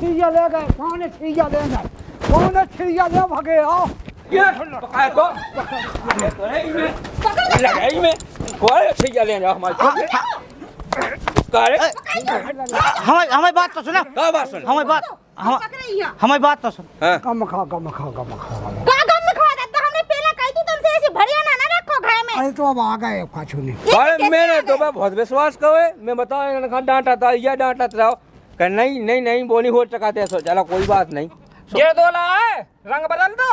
छिया ले गए, कौन छिया ले गए, कौन छिया ले भागे। आओ ये पकड़ को लगाई में कौन छिया ले जाओ हमारे करे। हमारी बात तो सुना, क्या बात सुन, हमारी बात तो सुन। कम खा का गम में खा देता। हमने पहले कही थी तुमसे ऐसी बढ़िया ना रखो घर में। अरे तो अब आ गए काछू ने। अरे मैंने तो बहुत विश्वास करे, मैं बताओ इन्होंने डांटा था, ये डांटा था कि नहीं बोनी हो चकाते। सो चलो कोई बात नहीं, ये दो ला है रंग बदल दो।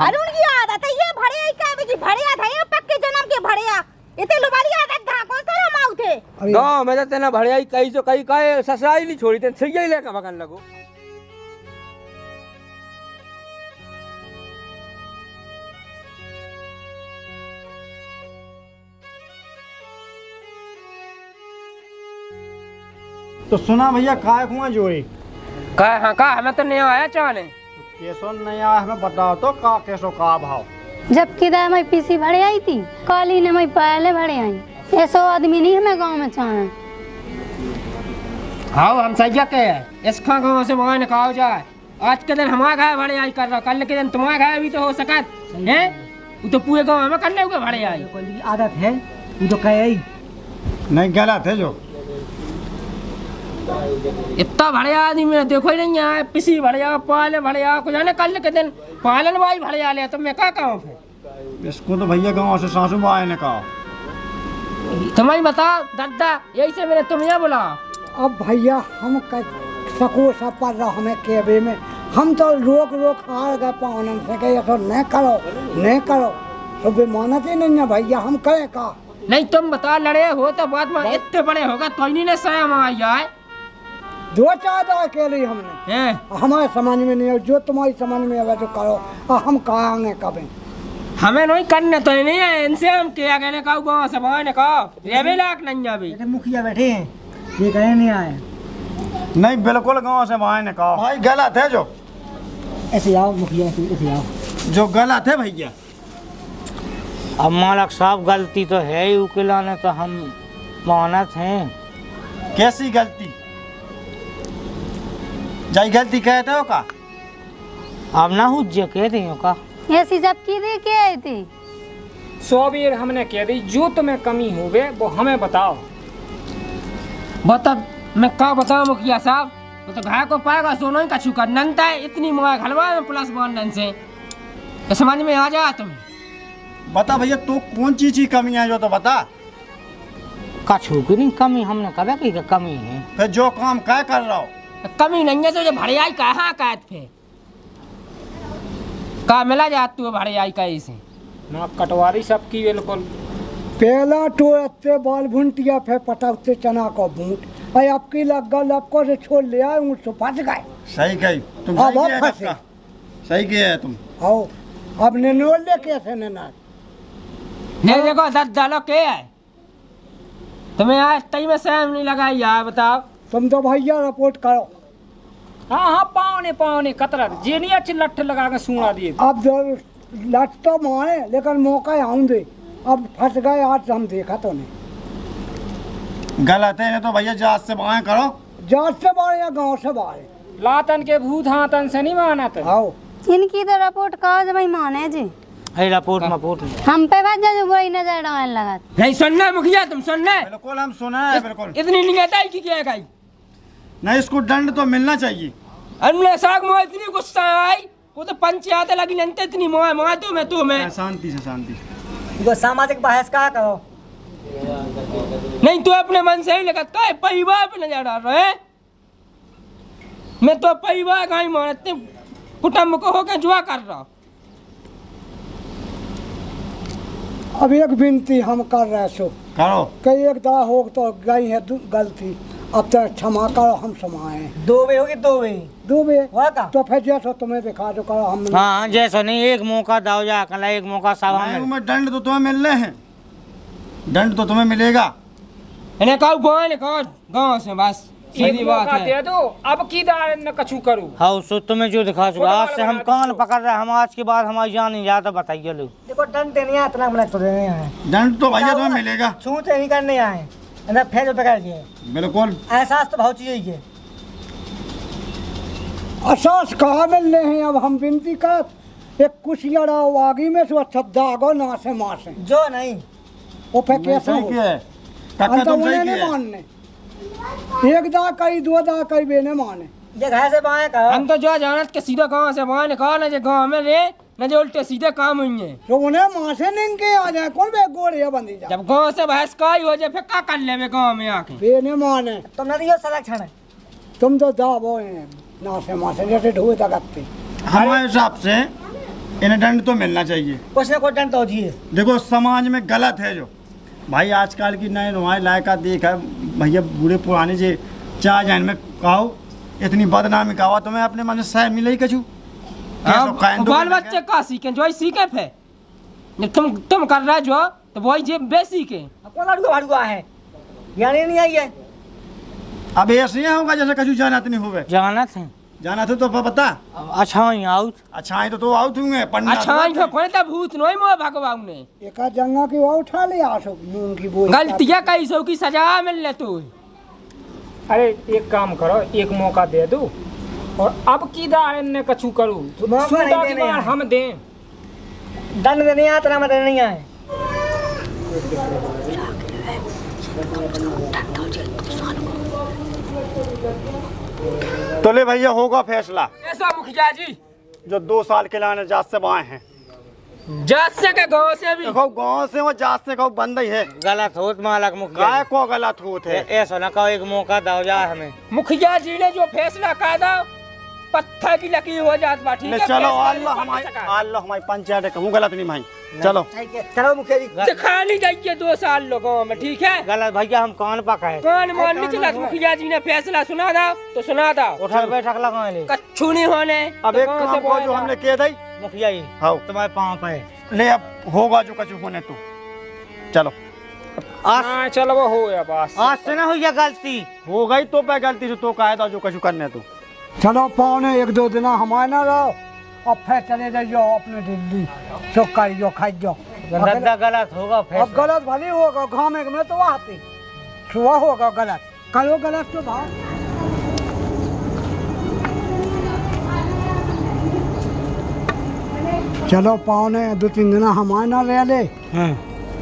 अरे उनकी आदत है ये बढ़िया ही क्या बेची बढ़िया था ये पक्के जन्म के बढ़िया। इतने लुबाड़ी आदत था कौन सा माऊ थे। गाँव में तो ना बढ़िया ही कहीं तो कहीं कहे ससुराल नहीं छोड़ी थे, छिया ही लेकर भगन लगो। तो सुना भैया काय कुआं जोड़ी कहा हाँ कहा हमें तो नहीं आया चाहने केसो नहीं आया, हमें बताओ तो का केसो का भाव। जबकि दाई मैं पीसी भरे आई थी, काली ने मैं पहले भरे आई। ऐसा आदमी नहीं हमें गांव में चाहे। हाँ हम सही के है इसका गाँव से वहाँ निकाल जाए। आज के दिन हमारा घर भरे आई कर रहा, कल के दिन तुम्हारा घर भी तो हो सका है। वो तो पूरे गाँव में करने हुए भरे आई आदत है, वो तो कहे नहीं गलत है जो इतना बढ़िया आदमी में देखो ही नहीं है। पिसी बढ़िया पाले बढ़िया कुछ जाने कल के दिन पालन भाई बढ़िया ले तो मैं क्या कहूँ फिर। इसको तो भैया गाँव से सासू माँ ने कहा। तुम्हारी बताओ दादा यही से मैंने तुम्हें बोला। अब भैया हम सको सब पर रहो हमें केबे में, हम तो रोक हार गए पावन से कहे तो नहीं करो तो बेमानत ही नहीं है भैया। हम कहे का नहीं तुम बता लड़े हो तो बात में इतने बड़े होगा तो नहीं ने सहम आ जाए। दो चार दवा के लिए हमने हमारे समझ में नहीं है, जो तुम्हारी समझ में आवे तो करो। हम कहेंगे कभी हमें नहीं करने तो नहीं है इनसे। हम क्या कहने का गाँव से वहाँ ने कहा रेबे लाख नहीं अभी मुखिया बैठे हैं ये कहे नहीं आए। नहीं बिल्कुल गाँव से वहाँ ने कहा भाई गलत है जो ऐसे आओ मुखिया ऐसे आओ जो गलत है भैया। अब मालक साहब गलती तो है ही, उकिला ने तो हम मानत हैं। कैसी गलती जाई गलती कहते हो का अब ना हो जे कहते हो का ऐसी जब की दे के आई थी 100 बेर हमने कह दी जो तुम्हें कमी होवे वो हमें बताओ। बता मैं क्या बताऊं मुखिया साहब, वो तो घर को पाएगा सोना ही का छुका नंगता है इतनी मोबाइल हलवा में प्लस वन से तो समझ में आ जा तुम्हें। बता भैया तो कौन चीज की कमी है जो तो बता। कछु की नहीं कमी, हमने कहा कि कमी है। फिर जो काम क्या कर रहा हो कमी नहीं है तो जो भड़ियाई कहाँ कैद फिर का मिला जात तू भड़ियाई कहीं से ना कटवारी सबकी बिल्कुल। पहला तो इतने बाल भुंटिया फिर पटाते चना को भूंट अरे आपकी लपको से छोड़ ले आए ऊँट से फंस गए। सही कही तुम, सही किया है तुम। आओ अब नोल ले कैसे नना नहीं देखो दालो के है तुम्हें आज तई में सहम नहीं लगाई यार बताओ। तुम तो भैया रिपोर्ट करो। हाँ पावने कतरा जे नहीं अच्छी लठ लगा के सुना दिए। अब जो लट तो मारे लेकिन मौका आऊंगे अब फंस गए आज हम देखा तो नहीं। गलत है तो भैया जात से बाहर करो। जात से बाहर या गांव से बाहर लातन के भूत हाथन से नहीं माना तो। आओ इनकी तो रिपोर्ट काज भाई माने जी रिपोर्ट हम पे बात जो बुरी नजर डालने लगा। नहीं सुनना मुखिया तुम सुनना बिल्कुल हम सुना है बिल्कुल। इतनी निगहदाई की क्या गई नहीं इसको दंड तो मिलना चाहिए। अरे साग मोह इतनी गुस्सा आई वो तो पंचायत लगी नहीं इतनी मोह तो मैं तो मैं शांति से शांति तो सामाजिक बहस का करो। नहीं तो अपने मन से ही लगा काय परिवार पे नजर डाल रहे हैं। मैं तो परिवार का ही मानते कुटुंब को होकर जुआ कर रहा। अब एक विनती हम कर रहे सो करो कई एक दा हो तो गई है गलती अब तो क्षमा करो हम समाए। 2 बजे होगी 2 बजे तो फिर जैसा तुम्हें दिखा दो करो हम। हाँ जैसा नहीं एक मौका दाव जा कल एक मौका साहब में दंड तो तुम्हें मिलने हैं, दंड तो तुम्हें मिलेगा। इन्हें कहो गाँव से बस सीधी बात है। दे दो अब की दार न कछु करूं। हाँ सो तुम्हें जो दिखा चुका आज से हम कान पकड़ रहे हम आज के बाद हमारी जान नहीं जाता बताइए लोग। देखो दंड देने आए इतना हमने तो देने आए दंड तो भैया तुम्हें मिलेगा। छूते नहीं करने आए अंदर फेर पकड़ लिए बिल्कुल एहसास तो बहुत चीज है। असास कहाँ मिल रहे हैं। अब हम विनती कर एक कुशियारा आगी में से अच्छा दागो ना से माँ से जो नहीं वो पे कैसे सही किया है काका अंत तुम उन्हें सही नहीं किया मानने एक दा कई दो दा कई बेने माने जगह से बाएं कहो। हम तो जो जानत के सीधा गाँव से बाहर निकाल न जो गाँव में रे न जो उल्टे सीधे काम हुई है। तो उन्हें माँ से नहीं के आ जाए कौन बे गोड़िया बंदी जा जब गाँव से भैंस का ही हो जाए फिर क्या कर ले गाँव में आके बेने माने तुम न दियो संरक्षण है। तुम तो दाबो हैं ना से माँ से जैसे ढूंढ तकती हमारे हिसाब से इन्हें दंड तो मिलना चाहिए। कुछ न कुछ दंड तो जी है। देखो समाज में गलत है जो भाई आजकल की नए नुमाई लायका देख है भैया बूढ़े पुराने जे चाह जान में कहो इतनी बदनामी कहा तुम्हें अपने मन से सह मिले ही कछु बाल बच्चे का सीखे जो ही सीखे फे तुम कर रहा जो तो वही जे बे सीखे कौन अड़ुआ भड़ुआ है यानी नहीं आई है। अब ऐसे होगा जैसे कछु जानत नहीं हुए जाना थे जाना था तो बता। अच्छा ही आउट अच्छा है तो आउट हुए पन्ना अच्छा ही कोई तो भूत नहीं मोह भगवान ने एक जंगा की वो उठा ले आसो नून की बोई गलतियां कई सौ की सजा मिलने तू। अरे एक काम करो एक मौका दे दो और अब की दार ने कछु करूँ मौका नहीं देने हैं। हम दें दंड देने आता ना मत नहीं आए। तो ले भैया होगा फैसला ऐसा मुखिया जी जो 2 साल के लाने जात से बाएं हैं जात से के गाँव से भी देखो गाँव से वो जात से कहो बंद ही है गलत होत मालक मुखिया गाय को गलत होते है ऐसा ना कहो एक मौका दो जा हमें। मुखिया जी ने जो फैसला कर दो पत्थर की लकीर हो जात बा ठीक है। चलो फैसला अल्लाह हमारी पंचायत कहूँ गलत नहीं भाई चलो चलो मुखिया जी दिखा नहीं जाइए 2 साल लोगों में ठीक है। गलत भैया हम कौन पकाए कौन मान नहीं चला मुखिया जी ने फैसला सुना दो तो सुना दो उठक बैठक लगा ले कच्छू नहीं होने अब एक काम को जो हमने किया था मुखिया जी हाँ तुम्हारे पाँव पे ले अब होगा जो कछु होने तू चलो हाँ चलो वो हो गया बस आज से ना हुई गलती हो गई तो पे गलती से तो कहा था जो कछु करने तू चलो पौने 1-2 दिन हमारे ना रहो अब फिर चले जाइयो अपने दिल्ली सो करियो खाइयो गद्दा गलत होगा अब गलत भले होगा गाँव में तो आती सुबह होगा गलत करो गलत तो भाव चलो पौने 2-3 दिन हमारे ना रह ले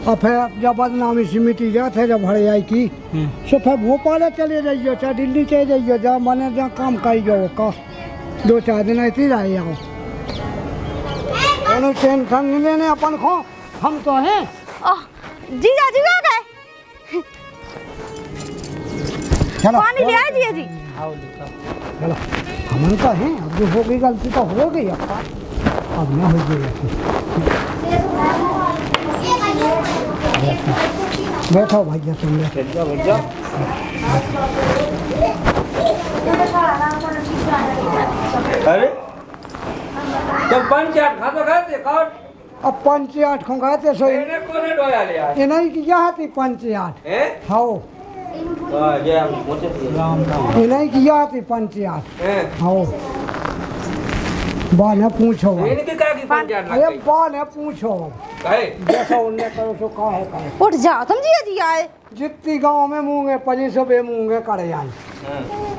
और फिर जब बदनामी से मिटी जाते जब भरे आई की सो फिर भोपाल चले जाइयो चाहे दिल्ली चले जाइयो जहाँ मने जहाँ काम करियो का 2-4 दिन ऐसे ही रह जाओ टेंशन नहीं लेने अपन को हम तो हैं। जीजा जी आ गए चलो पानी ले आए जीजा जी। चलो हम तो हैं अब जो हो गई गलती तो हो गई अब ना हो गई बैठो भैया तुम अरे जब पंचायत खा तो गए थे कौन अब पंचायत को गए थे सो इन्हें कोने डोया ले आए इन्हीं की यहाँ थी पंचायत हैं हाँ जय हम पूछे थे इन्हीं की यहाँ थी पंचायत हैं हाँ बाने पूछो इनकी क्या की पंचायत अरे लग गई बाने पूछो कहे जैसा उन्हें करो सो कहे कहे उठ जाओ तुम जीजा जी आए। जितनी गांव में मूंगे पजी सब मूंगे करे आई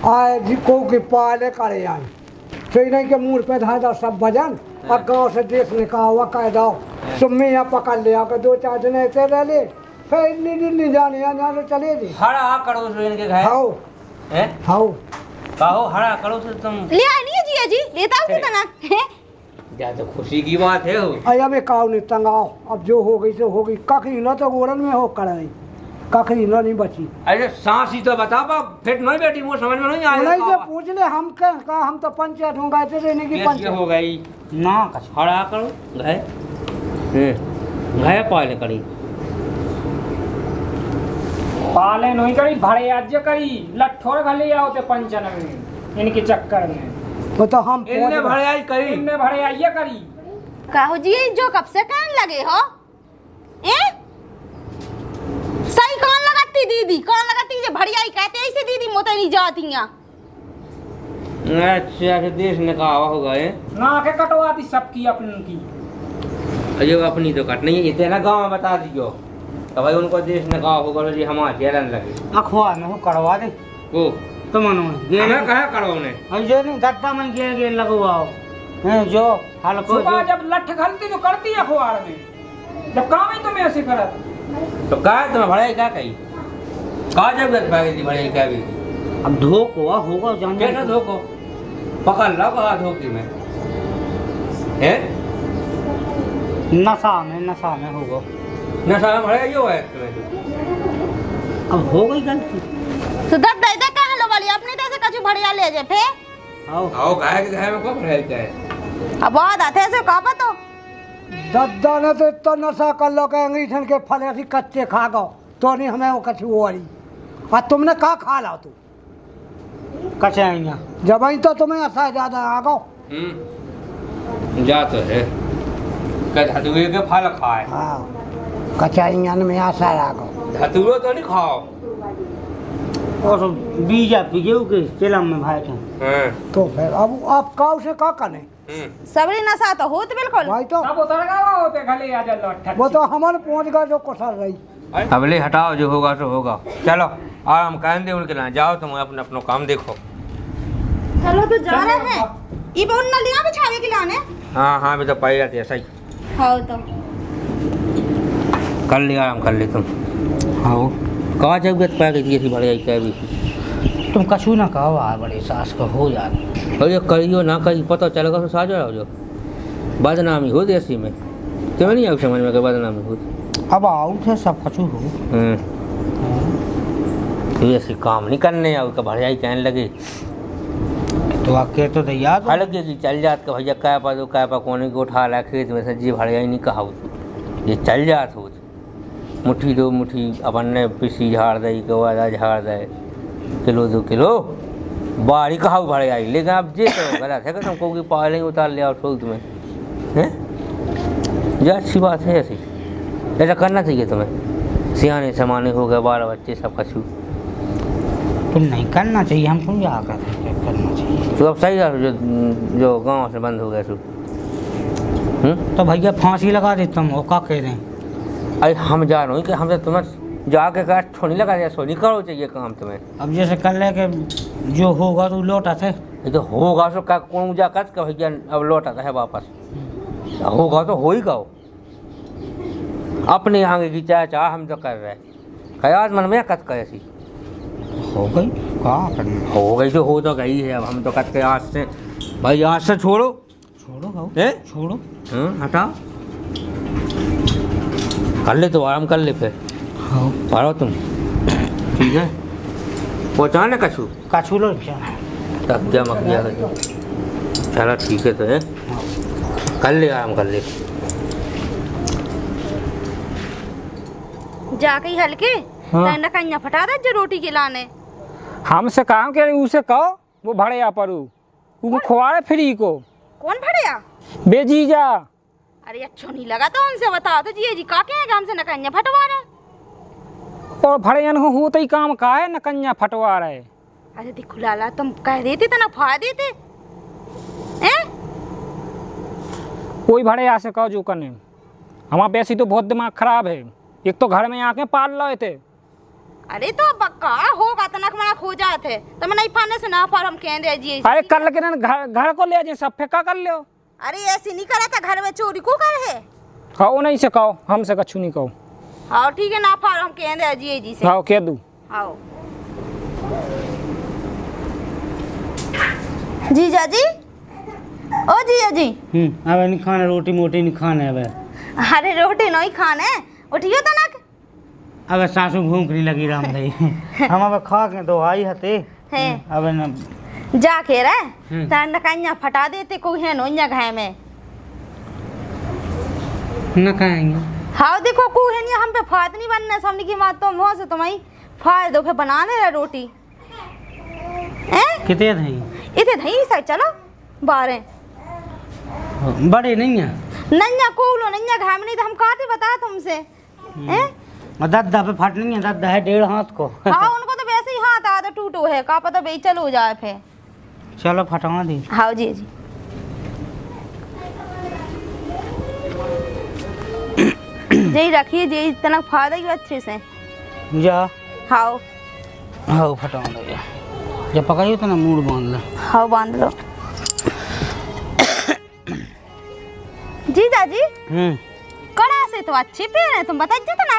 आए जिको के पाले करे आई तो इन्हीं के मुंह पे धा दो सब भजन और गांव से देश निकाल हुआ कह दो सुम्मी यहाँ पकड़ लिया के 2-4 दिन ऐसे रह ले फिर दिल्ली जाने यहाँ से चले जी हरा करो से इनके घर हाउ हैं हाउ कहो हरा करो से तुम ले आए नहीं है जीजा जी लेता हूँ कितना या तो खुशी की बात है हो अया में काव नहीं तंगाओ अब जो हो गई सो हो गई कखरी न तो गोरन में हो कराई कखरी न नहीं बची अरे सांस ही तो बता पा फिर नहीं बेटी वो समझ में नहीं आया नहीं से पूछ ले हम कहा हम तो पंचायत हो गए थे रहने की कैसे पंचायत हो गई ना हरा करो घय घय पाले करी पाले नहीं करी भरे आज करी लठोर भले आओ ते पंचन में इनके चक्कर में वो तो हम इनने भरे आई करी इनने भरे आइए करी कहो जी जो कब से कहने लगे हो ए सही कौन लगाती दीदी कौन लगाती जो भड़िया ही कहते ऐसे दीदी मोते नहीं जाती हैं। अच्छा फिर देश ने कहा होगा ये ना के कटवाती सबकी अपनी की अजय अपनी तो कट नहीं है इतना गाँव में बता दियो तो भाई उनको देश ने कहा होगा जी हमारे चेहरा लगे अखबार में कड़वा दे वो तो मनो ये मैं कहा करो ने अब जो नहीं दत्ता में गेल लगवाओ हैं जो हल्को सुबह जब लठ घलती जो करती है अखबार में, जब काम ही तुम्हें ऐसे करत। तो कहा तुम्हें भड़ाई क्या कही, कहा जरूरत पड़ गई थी भड़ाई क्या भी अब धोको होगा जान कैसे धोको पकड़ लो कहा धोखी में है नशा में होगा नशा में भड़ाई जो है तुम्हें अब हो गई गलती तो दद दे कहां लो वाली अपनी तरह से कछु बढ़िया ले जे फे आओ गाय के घर में को भड़ाई क्या है अब बहुत आते से का पतो दद्दा ने तो इतना नशा कर लो के अंगीठन के फल ऐसी कच्चे खा गो तो नहीं हमें वो कछु वाली और तुमने कहा खा ला तू कचाइया जब ही तो तुम्हें ऐसा ज्यादा आ गो जा तो है धतूरे के फल खाए हाँ कचाइयन में ऐसा आ गो धतूरो तो नहीं खाओ और सब बीजा पीजे के चिलम में भाई थे तो फिर अब आप काऊ से का कने सबरी नशा तो होत बिल्कुल भाई तो सब उतर गया होते खाली आ जा लठ। वो तो हमारे पहुंच गए जो कोसर रही अबले हटाओ जो होगा तो होगा चलो आराम कहन दे उनके ना जाओ तुम अपना अपना काम देखो चलो तो जा रहे हैं ये बोल ना लिया बिछावे के लाने हाँ भी तो पाई जाती है सही हाँ तो कर ले आराम कर ले तुम हाँ कहा जरूरत पड़ गई थी भड़ाई क्या भी तुम कछु ना कहो आ बड़े सास का हो यार और ये करियो ना करियो पता चलेगा तो साझा रहो जो बदनामी हो देसी में तुम्हें नहीं आऊ समझ में बदनामी हो अब आओ थे सब कछु हो तो ऐसी काम नहीं करने आओ तो भड़ाई कहने लगे तो आके तो याद अलग की चल जात का भैया क्या पा कोने को उठा ला खेत में सब्जी भड़ाई नहीं कहा ये चल जात हो मुट्ठी दो मुट्ठी अपन ने पिसी झाड़ दे गवादा झाड़ दे किलो 2 किलो बाड़ी कहा भड़े आई लेकिन अब जे तो गलत है कि तुमको की पाले उतार ले आओ ठोक तुम्हें हैं ये अच्छी बात है ऐसी ऐसा करना चाहिए तुम्हें सियाने समाने हो गए 12 बच्चे सब कछु तो नहीं करना चाहिए हमको क्या करना चाहिए तो अब सही है जो गाँव से बंद हो गया सु तो भैया फांसी लगा देता हूँ का कह रहे हैं अरे हम जा रहे हैं कि हमसे तुम्हें जाके कहा छोनी लगा दिया सोनी करो चाहिए काम तुम्हें अब जैसे कर ले के जो होगा तो लौटा थे ये तो होगा तो क्या कौन जा कर का भैया अब लौट आता है वापस होगा तो हो ही गाओ अपने आगे की चाह हम तो कर रहे ख्याल मन में कत कैसी हो गई क्या करना हो गई तो हो तो गई है अब हम तो कत के आज से भाई आज से छोड़ो छोड़ो हटाओ कर ले तो आराम कर ले फिर हाँ पारो तुम ठीक है पहुँचाने कछु लो तब क्या मक गया चलो ठीक है तो है कर ले आराम कर ले जाके ही हल्के तन्ना कन्या फटा दे जो रोटी के लाने हमसे काम के उसे कहो वो भड़े परू वो खुआरे फ्री को कौन भड़िया बेजीजा। अरे अच्छा नहीं लगा तो उनसे बताओ तो जी का क्या है हमसे न कन्या फटवा रहे और भड़ियन हो तो ही काम का है न कन्या फटवा रहे। अरे देखो लाला तुम कह देते तो ना फा देते हैं कोई भड़े से कहो जो करने हमारा वैसे तो बहुत दिमाग खराब है एक तो घर में आके पाल रहे थे। अरे तो बक्का होगा तो नक मना खो जाते तो मैं नहीं फाने से ना फार हम कह दे जी अरे कर लगे घर को ले जाए सब फेंका कर लो। अरे ऐसी नहीं करा था घर में चोरी को कर है हाँ नहीं से कहो हमसे कछु नहीं कहो। हाँ ठीक है ना फार हम कह दे जी से हाँ कह दूँ आओ जीजा जी ओ जीजा जी अब नहीं खाना रोटी मोटी नहीं खाना है। अरे रोटी नहीं खाने उठियो तो ना अब सासू भूख नहीं लगी राम भाई हम अब खा के तो आई हते अब न जाके रे तार कन्या फटा देते कोई है नोन्या घाय में न खाएंगे। हाँ देखो को है नहीं हम पे फायदा नहीं बनना सामने की बात तो मुँह से तुम्हारी फायदा दो फिर बनाने रहे रोटी कितने थे इतने नहीं सर चलो 12 बड़े नहीं है नन्या कोलो नन्या घाय में नहीं तो हम काटे बता तुमसे दद्दा पे फट नहीं है दद्दा है 1.5 हाथ को हाँ उनको तो वैसे ही हाथ आधा टूटो है का पता बेचल हो जाए फिर चलो फटवा दी। हाँ जी जी जी रखिए जी इतना फायदा ही अच्छे से जा हाँ हाँ फटवा दे जब पकाइयो तो ना मूड बांध लो। हाँ बांध लो। जीजा जी कड़ा से तो अच्छी पेड़ है, तुम बताइए तो ना।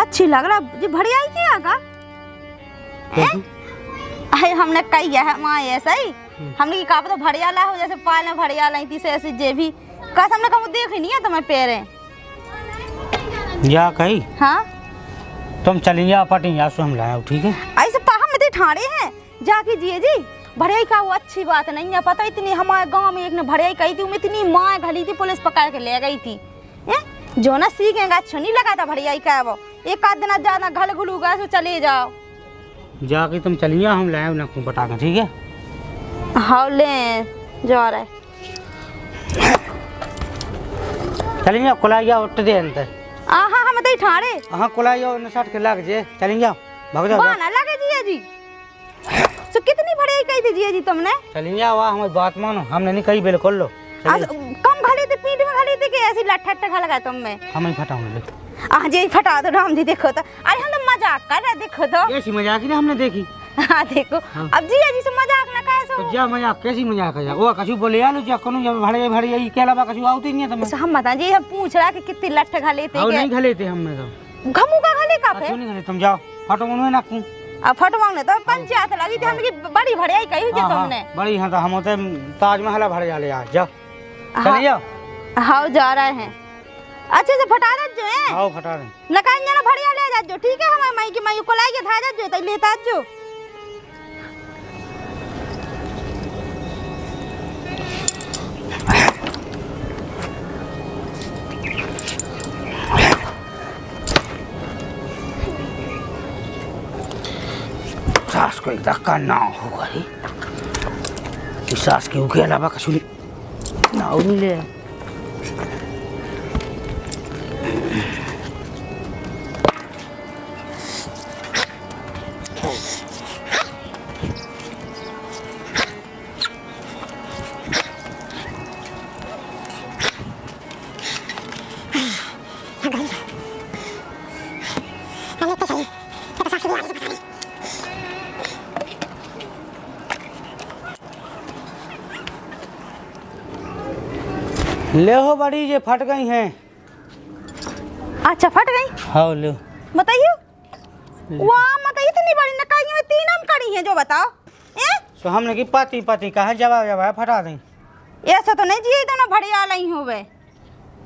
अच्छी लग रहा जी, बढ़िया ही किया का। अरे हमने कही है माँ ऐसा ही, हमने कहा तो बढ़िया ला हो, जैसे पाल में बढ़िया लाई थी से ऐसे जे भी कस हमने कहा देख ही नहीं है तुम्हें पेड़ है। या कही हाँ तुम चली जा पाटी या सो हम लाए, ठीक है। ऐसे हम इतने ठाड़े हैं जाके जिए जी भड़िया का, वो अच्छी बात नहीं है। पता इतनी हमारे गांव में एक ने भड़िया कही थी, इतनी माँ घली थी, पुलिस पकड़ के ले गई थी। जो ना सीखेगा अच्छा नहीं लगा था भड़िया का, वो एक आध दिन ज्यादा घल घुलू गए तो चले जाओ। जाके तुम चली जा, हम लाए ना को पटा के, ठीक है। हाँ ले जा रहे चली जा कोलाइया उठ दे अंत। हाँ हम तो ठाड़े। हाँ कोलाइया न साट के लग जे, चली जाओ भाग जाओ। बहाना लगे जिया जी। तो कितनी भड़िया कही थी जिया जी तुमने? चली जाओ, हमारी बात मानो, हमने नहीं कही बिल्कुल लो। कम घली थी, पीठ में घली थी कि ऐसी लट्ठ घल गए तुम में? हम ही फटाऊंगे। आज ये फटा दो राम जी, देखो तो। अरे हम तो मजाक कर रहे, देखो तो। ऐसी मजाक ही ना हमने देखी। हाँ देखो अब जिया जी से मजाक ना करे सो। तो जा मजाक कैसी मजाक है? वो कछु बोले आलू जा कनु जब भड़े भड़े ये के अलावा कछु आउती नहीं है तुम्हें। हम बता जी, हम पूछ रहा कि कितनी लट्ठ घले थे। नहीं घले थे हमने तो। घमू का घले का पे? नहीं घले, तुम जाओ फटो मुंह ना कू। अब फटवाने तो पंचायत लगी थी, हमने बड़ी भड़िया कही थी तुमने। बड़ी हां तो हम होते ताजमहल भड़े जाले आ जा। चल जाओ। हाँ जा रहे हैं। अच्छे से फटा दे जो है। आओ फटा दे। लकाई ना भड़िया ले जा जो, ठीक है। हमारे माई की माई को लाई के था जा जो, तो लेता जो। सास को एक धक्का ना होगा ही, इस सास के उके अलावा कछु ना हो मिले। ले हो बड़ी ये फट गई हैं। अच्छा फट गई। हाँ ले बताइए। वाह मतलब इतनी बड़ी नकाई में 3 आम कड़ी हैं जो, बताओ। सो हमने की पाती पाती कहा जवाब फटा दें। ऐसा तो नहीं जी, तो ना भड़िया लाई होवे,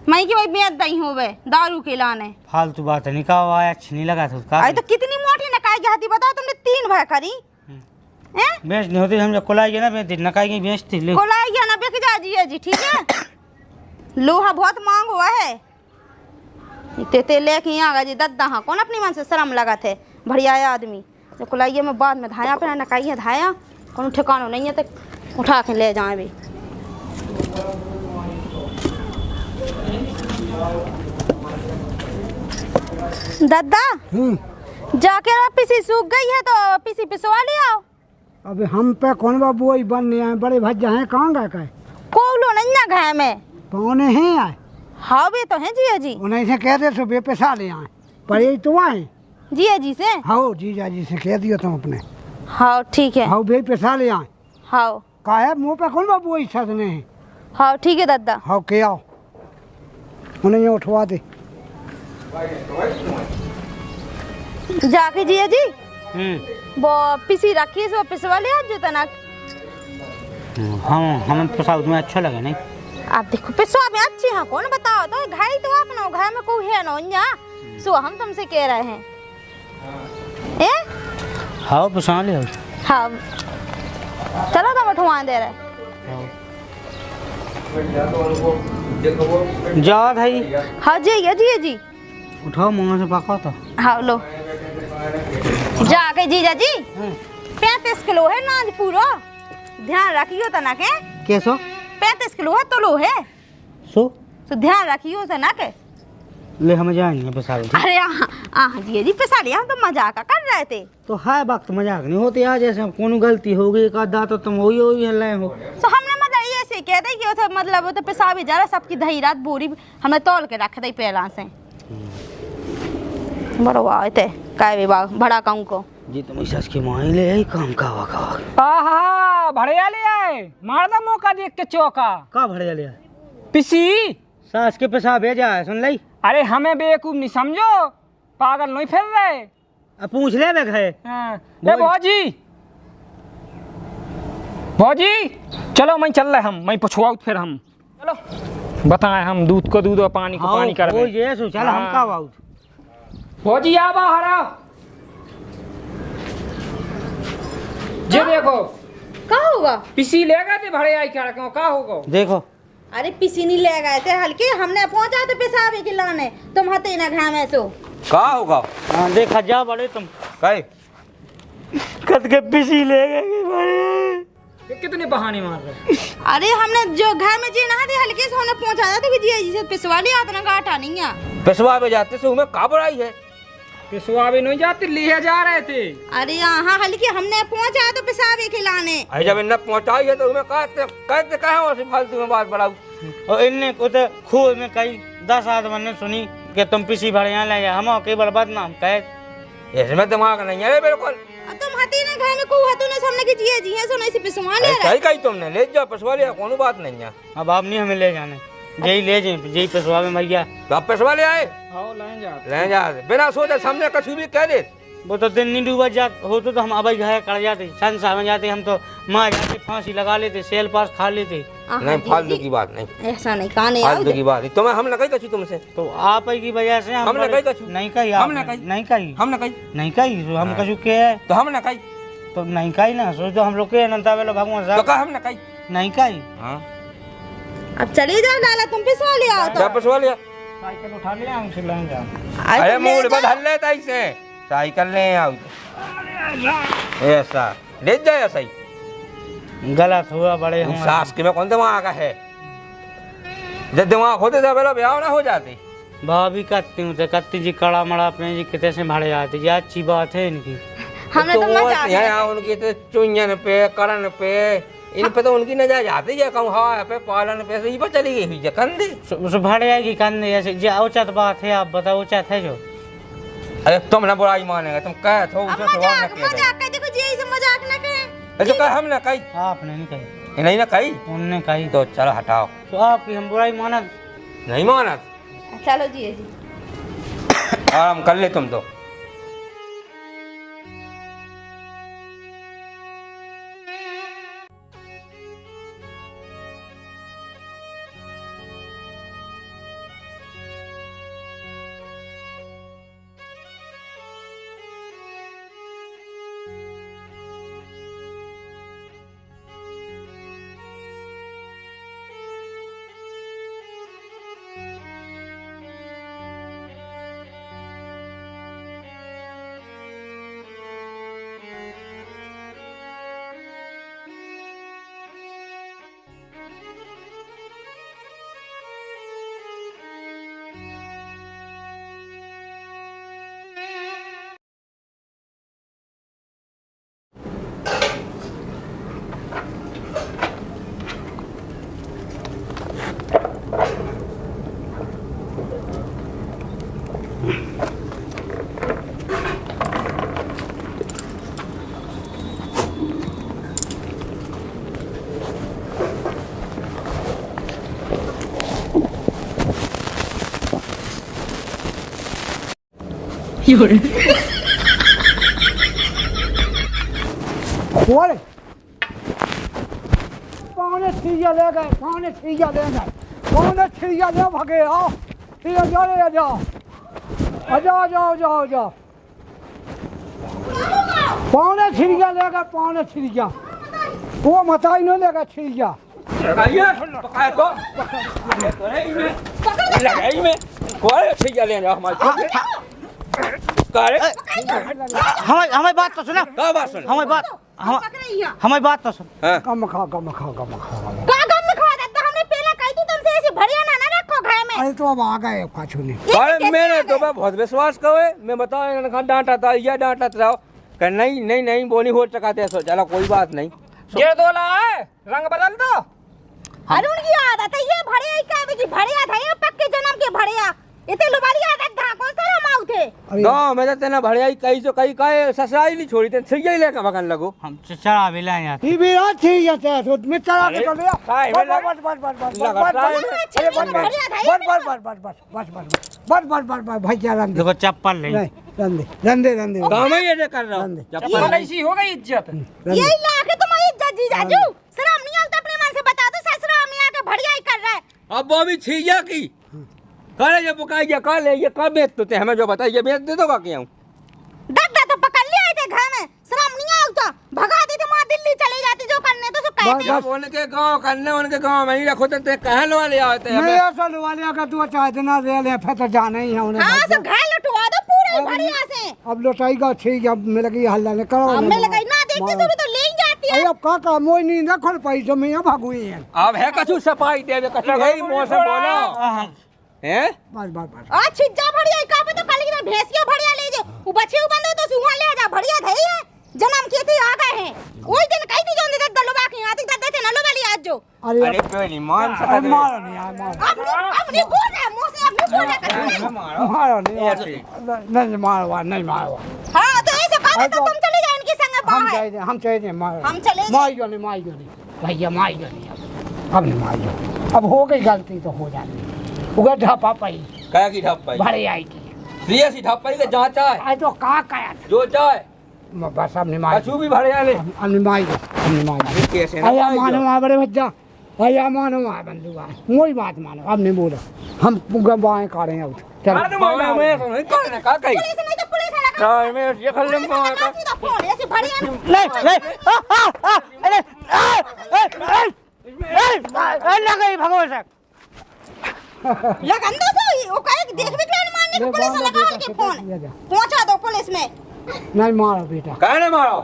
मई की वही बेच दई होवे दारू के लाने। फालतू बात है, निकाह आया अच्छा नहीं लगा था। आई तो कितनी मोटी नकाई जाती बताओ तुमने, 3 भाई करी। बेच नहीं होती, हम जब कोलाई ना बेचती नकाई की बेचती। कोलाई ना बिक जा जी, ठीक है। लोहा बहुत मांग हुआ है, ते लेके आ गए जी दद्दा। हाँ कौन अपनी मन से शर्म लगा थे, बढ़िया आदमी जो कुलाइये में बाद में धाया पे नकाइया धाया, कौन ठिकानो नहीं है तो उठा के ले जाए भी। दद्दा जाके पीसी सूख गई है तो पीसी पिसवा ले आओ। अबे हम पे कौन बाबू वही बनने आए, बड़े भज्जा हैं कहाँ गए? कोलो नहीं ना घाय में पौने हैं आए। हाँ वे तो हैं जिया जी। उन्हें से कह दे सो बे पैसा ले आए, पर यही तो आए जिया जी से। हाँ जीजा जी से कह दियो तुम अपने। हाँ ठीक है। हाँ बे पैसा ले आए। हाँ का है मुँह पे कौन बाबू वही सदने हैं। हाँ ठीक है दादा। हाँ के आओ, उन्हें ये उठवा दे जाके जिया जी। वो पिसी रखी सो पिसवा ले आज जो तना। हाँ हमें पिसाव तुम्हें अच्छा लगे नहीं? आप देखो पिसवा में अच्छी है, कौन बताओ तो घाई तो अपना घर में कोई है ना सो हम तुमसे कह रहे हैं। हाँ पिसा ले। हाँ चलो तो उठवा दे रहे। जा भाई। हाँ जी जी उठाओ मुँह से पका तो। हाँ लो जाके जीजा जी। 35 किलो है नाज पूरा, ध्यान रखियो तना के। कैसो 35 किलो है तो लो है सो ध्यान रखियो तना के। ले हम जाएंगे पिसा। अरे हाँ जी पिसा लिया, हम तो मजाक कर रहे थे। तो हाय वक्त मजाक नहीं होती आज, जैसे कौन गलती हो गई एक आधा तो तुम वही हल्लाए हो। तो हमने मतलब ये से कह दे कि मतलब वो तो पिसा भी जा रहा, सबकी दही रात बोरी हमने तौल के रख दी पहला से। बड़ो आते काय बड़ा कहूँ को। जी तुम सास की माँ ले आई काम का वाका आहा भड़िया ले आए मार दा मौका देख के चौका का भड़िया ले पिसी सास के पैसा भेजा है सुन लई अरे हमें बेवकूफ नहीं समझो पागल नहीं फिर रहे अब पूछ ले बे है हाँ। ए भौजी चलो मैं चल रहे हम मैं पुछवाऊ फिर हम चलो बताए हम दूध को दूध और पानी को पानी कर ओ ये सो चल हम का बाऊ भौजी आ बाहर आओ जे देखो का होगा? पिसी ले गए थे भड़े आई क्या रखो का होगा देखो अरे पिसी नहीं ले गए थे हल्के हमने पहुंचा तो पेशाब के लाने तुम हते ना घाम ऐसो का होगा हां देखा जा बड़े तुम कहे कद के पिसी ले गए बड़े कितने बहाने मार रहे अरे हमने जो घर में जी नहा थे हल्के से हमने पहुंचाया था कि जी से पिसवा लिया इतना गाटा नहीं है पेशवा में जाते से हमें का बुराई है पिसवा भी नहीं जाते लिए जा रहे थे अरे यहाँ हल्के हमने पहुंचाया तो पेशाब के लाने अरे जब इन्हें पहुंचाई है तो हमें कहते कहे फालतू में बात बढ़ाऊ और इनने को तो खूब में कई 10 आदमी ने सुनी कि तुम पिसी भड़िया ले हम केवल बदनाम कहे इसमें दिमाग नहीं है बिल्कुल तुम हती ना घर में को हतु ने सामने की जी है सो नहीं से पिसवा ले सही कही तुमने ले जाओ पेशवा लिया कोनो बात नहीं है अब आप नहीं हमें ले जाने यही ले जाए यही पेशवा में भैया तो आप पेशवा ले आए आओ ले जा बिना सोचे सामने कछु भी कह दे वो तो दिन नहीं डूबा जात होते तो हम अब घर कर जाते संसार में जाते हम तो माँ जाते फांसी लगा लेते सेल पास खा लेते नहीं फालतू की बात नहीं ऐसा नहीं कहा नहीं फालतू की बात तुम्हें हम न कही कछु तुमसे तो आप ही की वजह से हमने कही कछु नहीं कही हमने कही नहीं कही हमने कही नहीं कही तो हम कछु के है तो हम न कही तो नहीं कही ना सो तो हम लोग के अनंता वेलो भगवान तो साहब कहा हम न कही नहीं कही हां अब चली जाओ डाला तुम पिसवा ले आओ क्या पेशवा लिया साइकिल उठा लिया हम से लेंगे अरे मूड बदल ले ताई से साइकिल ले आओ ऐसा ले जाए ऐसा ही गलत हुआ बड़े हम सास के में कौन दिमाग है जब दिमाग होते थे पहले ब्याह ना हो जाती भाभी करती हूँ तो कत्ती जी कड़ा मड़ा अपने जी कितने से भाड़े आते जी अच्छी बात है इनकी हमने तो मजाक यहाँ उनकी तो चुंजन पे करण पे इन पे तो उनकी नजर जाती है कम हवा पे पालन पे यही पर चली गई हुई कंधे सो भाड़े आएगी कंधे ऐसे जी उचित बात है आप बताओ उचित है जो अरे तुम ना बुराई मानेगा तुम कह थो उसे सवाल ना किया मजाक कर देखो जी ऐसे मजाक ना करें ऐसे कह हम ना कही आपने नहीं कही नहीं ना कही उनने कही तो चलो हटाओ तो आपकी हम बुराई माना नहीं माना चलो जी जी आराम कर ले तुम तो बोले पौने छिया ले गए पौने छिया ले गए पौने छिया ले भगे आओ छिया जाओ ले जाओ जाओ जाओ जाओ जाओ पौने छिया ले गए पौने छिया वो मताई नहीं लेगा छिया हमारी बात तो सुना हमारी बात हमारी बात तो सुन कम खा कम खा कम खा का गम में खा देता हमने पहले कही थी तुमसे ऐसे भड़िया ना रखो घर में अरे तो अब आ गए काछू नहीं अरे मैंने तो बहुत विश्वास करे मैं बताओ इन्होंने डांटा था या डांटा था कि नहीं नहीं नहीं बोनी हो चकाते सो चलो कोई बात नहीं ये दोला है रंग बदल दो अरे उनकी आदत है ये भड़िया क्या है कि भड़िया था ये पक्के जन्म के भड़िया इतने लुबाड़ी आदत था कौन सा रमाऊ थे अरे गाँव में तो तेना भड़ियाई कहीं सो कहीं कहे ससुराई नहीं छोड़ी ते सही लेकर भगन लगो हम चढ़ा भी लाए यार ये भी रात थी या ते तो मैं चला के चल गया काय में लगा- बस भैया रंदे देखो चप्पल ले नहीं रंदे रंदे काम ही ये कर रहा हूँ रंदे चप्पल ऐसी हो गई इज्जत यही लाके तुम्हारी इज्जत जीजाजू शर्म नहीं आता अपने मन से बता दो ससुरा में आके बढ़िया ही कर रहा है अब वो भी छीया की करे ये पुकाइए कल है ये कब बेच तो हमें जो बताइए बेच दे दोगा क्या दद्दा तो पकड़ ले आए थे घर में शर्म नहीं आता भगा दी थी वहाँ दिल्ली चली जाती जो करने तो सब कहते जब उनके गाँव करने उनके गाँव में ही रखो तो कहाँ लो ले आते हैं नहीं ऐसा वाले अगर तू चाहे देना दे ले फिर तो जाना ही है उन्हें हाँ सब घर लुटवा दो पूरे बढ़िया से अब लौटाएगा ठीक है मिल गई हल्ला ने करो हमें लगा ना देखते शुरू तो ले ही जाती है अरे अब काका मोई नहीं ना खोल पाई तो मैं यहाँ भागुई है अब है कछु सफाई दे कछु है ही मौसम बोलो हैं बस आज छिज्जा बढ़िया का पे तो कल की भैंसिया बढ़िया ले जे वो बच्चे बंदो तो सुहा ले जा बढ़िया धई है जन्म के थे आ गए हैं ओई दिन कहीं नहीं जोंदे दल्लो बाकी आती दद्दे थे नलो वाली आज जो अरे अरे कोई नहीं मान अरे मारो नहीं यार मारो अपनी बोल रहा है मुंह से अपनी बोल रहा है मारो नहीं मारो नहीं मारो हां तो ऐसे कहा तो तुम चले जाओ इनके संग बाहर हम चाहिए मारो हम चले जाए मारियो नहीं भैया मारियो नहीं अब नहीं मारियो अब हो गई गलती तो हो जाती उगा ढापा पाई क्या की ढप पाई भरे आई की सीएस ही ढप पाई के जहाँ चाहे आज तो कहा काया जो चाहे बस अब नहीं मारी कछु भी भरे आले अब नहीं मारी कैसे अया मानो आ बड़े बच्चा अया मानो आ बंदुआ मोई बात मानो अब नहीं बोलो हम बाएं कारें अब चलो मैं करने का कहीं पुलिस नहीं तो पुलिस है लगा नहीं मैं ये खल्ले में का सीधा फोन ऐसे बढ़िया ले गई भगवान से लगन दो तो वो कहे देख भी क्यों मारने को पुलिस लगा के फोन पहुंचा दो पुलिस में नहीं मारो बेटा कहने मारो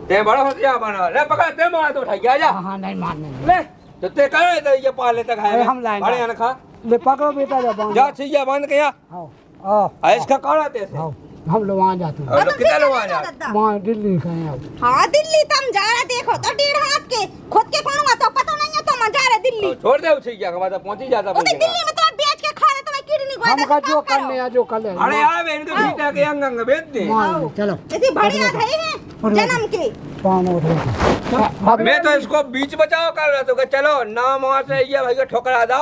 ते बड़ा होशियार बना ले पकड़ ते मार तो उठा गया जा हाँ नहीं मारने ले तो ते कहे तो ये पाले तक है हम लाएंगे। बड़े अन खा ले पकड़ो बेटा जब जा छिया बंद किया आओ आओ इसका काड़ा ते से आओ हम लोग वहाँ जाते हैं और कितने लोग आ जा वहाँ दिल्ली गए अब हाँ दिल्ली तुम जा रहे देखो तो 1.5 हाथ के खुद के कौन तो पता नहीं है तुम जा रहे दिल्ली छोड़ दे उछी क्या बाद पहुंच ही जाता वो तो दिल्ली में तुम बेच के खा रहे तुम्हें किडनी को हम का जो करने हैं जो कर ले अरे यार मैंने तो भीटा के अंग अंग बेच दे मारो चलो ऐसी बढ़िया है जन्म के पान उठ मैं तो इसको बीच बचाव कर रहा था कि चलो ना वहाँ से ये भैया ठोकरा दो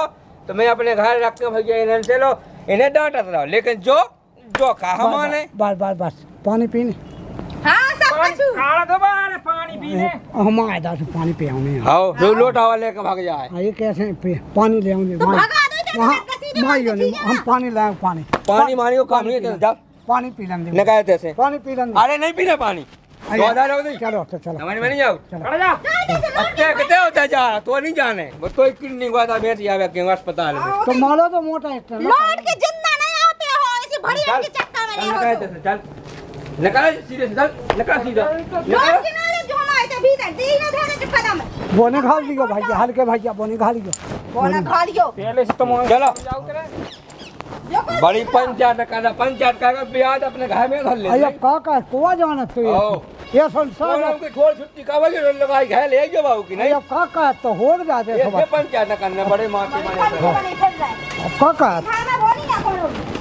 तो मैं अपने घर रख के भैया इन्हें चलो इन्हें डांटत रहो लेकिन जो कहा माने बस पानी पीने हाँ सब कुछ काला दोबारा पानी पीने हम आए दास पानी पे आउने आओ जो लोटा वाले के भाग जाए ये कैसे पानी ले आऊंगे तो भगा दो इधर वहाँ से सीधे मारियो वहाँ से नहीं चीज़ें हम पानी लाए पानी पानी मारी को काम नहीं है जा पानी पी लेंगे ने कहे थे से पानी पी लेंगे अरे नहीं पीना पानी दो लोग नहीं चलो तो चलो समझ में नहीं आओ खड़ा जा अच्छे कितने होता जा तो नहीं जाने वो कोई किडनी को आता बेच आवे के अस्पताल में तो मारो तो मोटा इतना लौट के जिंदा नहीं आ पे हो ऐसे बढ़िया के चक्कर में नहीं कहे हो थे से चल निकल सीधे से चल निकल सीधा लौट के नाले जो हम आए थे भीतर दी ना धोने के कदम बोने खा लियो भैया हल्के भैया बोने खा लियो बोना खा लियो पहले से तुम चलो जो कुछ बड़ी पंचायत का ब्याज अपने घर में धर ले अरे काका कोआ जाना तो आओ। ये संसार लोगों की छोड़ छुट्टी का वजह लगाई है ले जो बाबू की नहीं अरे काका तो हो जाते ये सब पंचायत करने बड़े माटी मारे बनी फिर रहा है काका खाना बोली ना करो